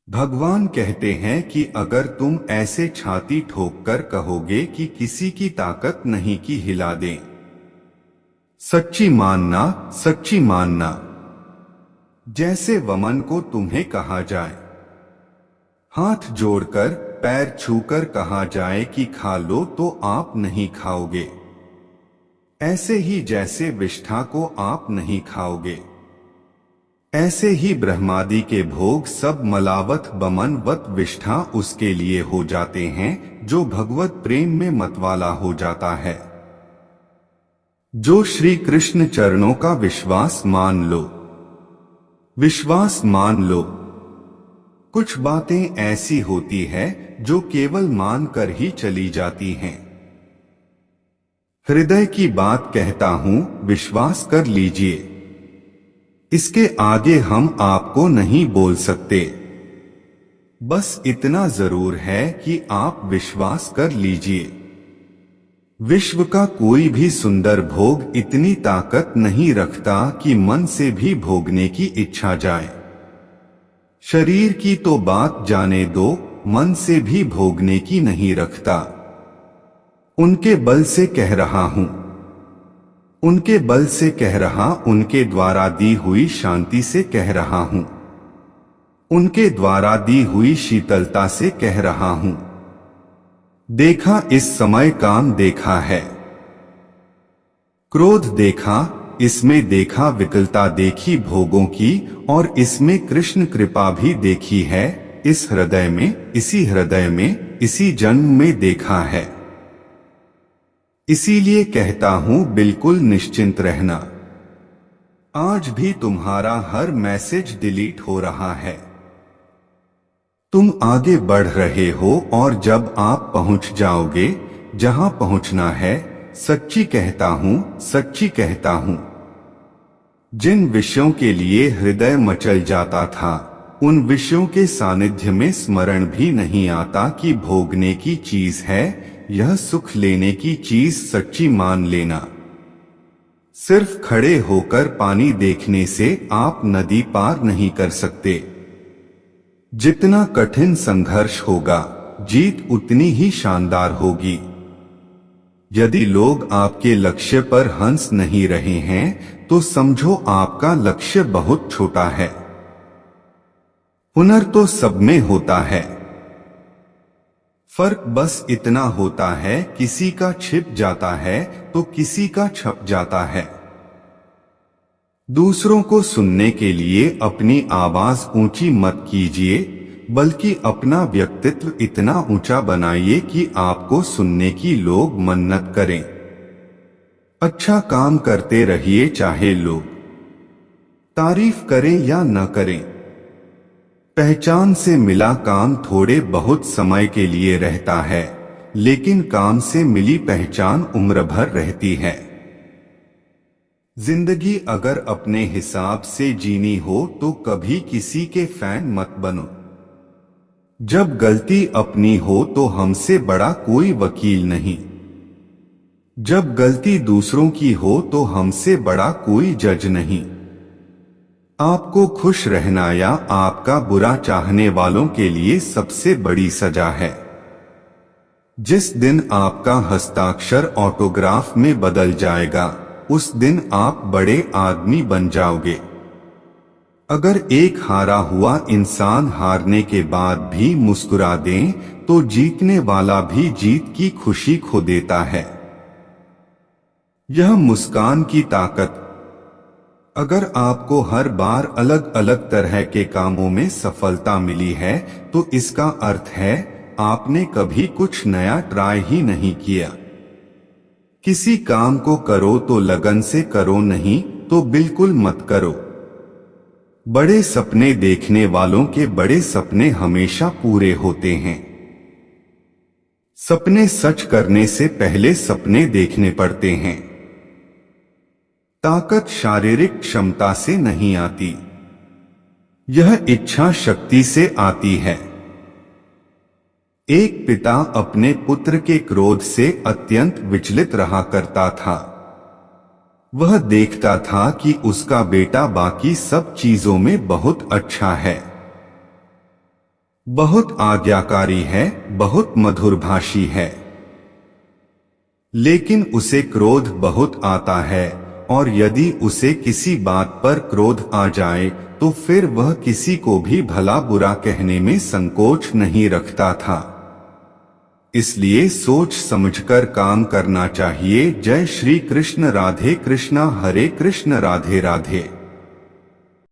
भगवान कहते हैं कि अगर तुम ऐसे छाती ठोक कर कहोगे कि किसी की ताकत नहीं कि हिला दें, सच्ची मानना, सच्ची मानना। जैसे वमन को तुम्हें कहा जाए, हाथ जोड़कर पैर छूकर कहा जाए कि खा लो तो आप नहीं खाओगे, ऐसे ही जैसे विष्ठा को आप नहीं खाओगे, ऐसे ही ब्रह्मादि के भोग सब मलावत बमनवत विष्ठा उसके लिए हो जाते हैं जो भगवत प्रेम में मतवाला हो जाता है। जो श्री कृष्ण चरणों का विश्वास मान लो, विश्वास मान लो। कुछ बातें ऐसी होती है जो केवल मान कर ही चली जाती हैं। हृदय की बात कहता हूं, विश्वास कर लीजिए। इसके आगे हम आपको नहीं बोल सकते। बस इतना जरूर है कि आप विश्वास कर लीजिए। विश्व का कोई भी सुंदर भोग इतनी ताकत नहीं रखता कि मन से भी भोगने की इच्छा जाए। शरीर की तो बात जाने दो, मन से भी भोगने की नहीं रखता। उनके बल से कह रहा हूं, उनके बल से कह रहा, उनके द्वारा दी हुई शांति से कह रहा हूं, उनके द्वारा दी हुई शीतलता से कह रहा हूं। देखा इस समय काम देखा है, क्रोध देखा, इसमें देखा विकलता देखी भोगों की, और इसमें कृष्ण कृपा भी देखी है। इस हृदय में, इसी हृदय में, इसी जन्म में देखा है। इसीलिए कहता हूं बिल्कुल निश्चिंत रहना। आज भी तुम्हारा हर मैसेज डिलीट हो रहा है। तुम आगे बढ़ रहे हो और जब आप पहुंच जाओगे जहां पहुंचना है, सच्ची कहता हूं, सच्ची कहता हूं, जिन विषयों के लिए हृदय मचल जाता था, उन विषयों के सानिध्य में स्मरण भी नहीं आता कि भोगने की चीज है, यह सुख लेने की चीज सच्ची मान लेना। सिर्फ खड़े होकर पानी देखने से आप नदी पार नहीं कर सकते। जितना कठिन संघर्ष होगा, जीत उतनी ही शानदार होगी। यदि लोग आपके लक्ष्य पर हंस नहीं रहे हैं, तो समझो आपका लक्ष्य बहुत छोटा है। हुनर तो सब में होता है। फर्क बस इतना होता है, किसी का छिप जाता है तो किसी का छप जाता है। दूसरों को सुनने के लिए अपनी आवाज ऊंची मत कीजिए, बल्कि अपना व्यक्तित्व इतना ऊंचा बनाइए कि आपको सुनने की लोग मन्नत करें। अच्छा काम करते रहिए, चाहे लोग तारीफ करें या न करें। पहचान से मिला काम थोड़े बहुत समय के लिए रहता है, लेकिन काम से मिली पहचान उम्र भर रहती है। जिंदगी अगर अपने हिसाब से जीनी हो तो कभी किसी के फैन मत बनो। जब गलती अपनी हो तो हमसे बड़ा कोई वकील नहीं। जब गलती दूसरों की हो तो हमसे बड़ा कोई जज नहीं। आपको खुश रहना या आपका बुरा चाहने वालों के लिए सबसे बड़ी सजा है। जिस दिन आपका हस्ताक्षर ऑटोग्राफ में बदल जाएगा, उस दिन आप बड़े आदमी बन जाओगे। अगर एक हारा हुआ इंसान हारने के बाद भी मुस्कुरा दे, तो जीतने वाला भी जीत की खुशी खो देता है। यह मुस्कान की ताकत। अगर आपको हर बार अलग अलग तरह के कामों में सफलता मिली है, तो इसका अर्थ है आपने कभी कुछ नया ट्राई ही नहीं किया। किसी काम को करो तो लगन से करो, नहीं तो बिल्कुल मत करो। बड़े सपने देखने वालों के बड़े सपने हमेशा पूरे होते हैं। सपने सच करने से पहले सपने देखने पड़ते हैं। ताकत शारीरिक क्षमता से नहीं आती, यह इच्छा शक्ति से आती है। एक पिता अपने पुत्र के क्रोध से अत्यंत विचलित रहा करता था। वह देखता था कि उसका बेटा बाकी सब चीजों में बहुत अच्छा है। बहुत आज्ञाकारी है, बहुत मधुरभाषी है, लेकिन उसे क्रोध बहुत आता है और यदि उसे किसी बात पर क्रोध आ जाए तो फिर वह किसी को भी भला बुरा कहने में संकोच नहीं रखता था। इसलिए सोच समझकर काम करना चाहिए। जय श्री कृष्ण। राधे कृष्णा। हरे कृष्ण। राधे राधे।